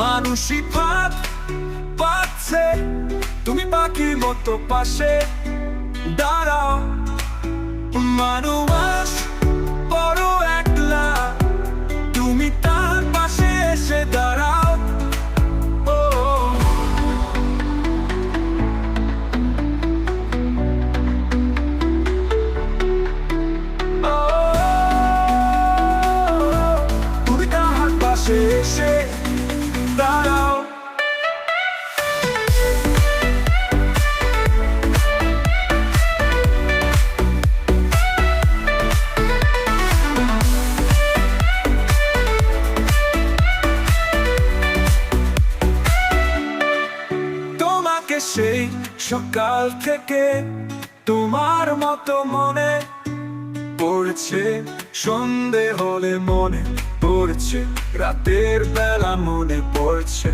মানুষই ভাত পাচ্ছে, তুমি পাখির মতো পাশে দাঁড়াও। মানুষ বড় একলা, তুমি তার পাশে এসে দাঁড়াও। ও ও, তুমি তার পাশে এসে দাঁড়াও। তোমাকে সেই সকাল থেকে তোমার মতো মনে পড়ছে, সন্ধে হলে মনে পড়ছে, রাতের বেলা মনে পড়ছে।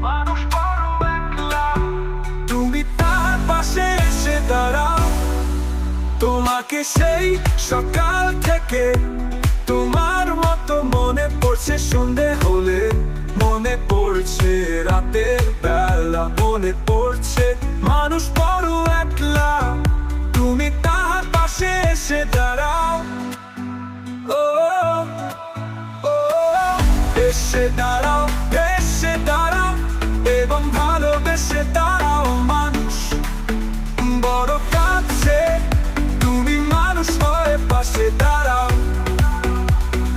মানুষ বড় একলা, তুমি তার পাশে এসে দাঁড়াও। তোমাকে সেই সকাল থেকে তোমার মতো মনে পড়ছে, সন্ধে হলে মনে পড়ছে, রাতের বেলা মনে পড়ছে। মানুষ বড় একলা, তুমি তার পাশে এসে দাঁড়াও। ও ও, এসে দাঁড়াও, এসে দাঁড়াও এবং ভালোবেসে দাঁড়াও। মানুষ বড় কাছে, তুমি মানুষ হয়ে পাশে দাঁড়াও,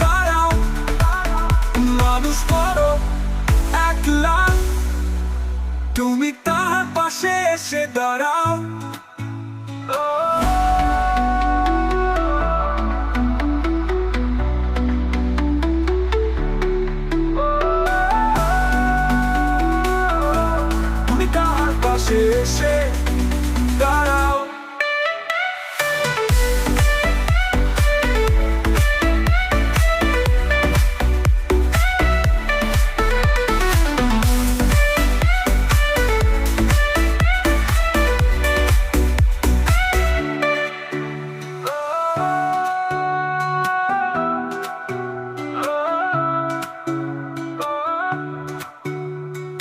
দাঁড়াও। মানুষ বড় একলা, তুমি তার পাশে এসে দাঁড়াও। তুমি তার পাশে এসে দাঁড়াও।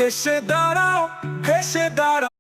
এসে দাঁড়াও, এসে দাঁড়াও।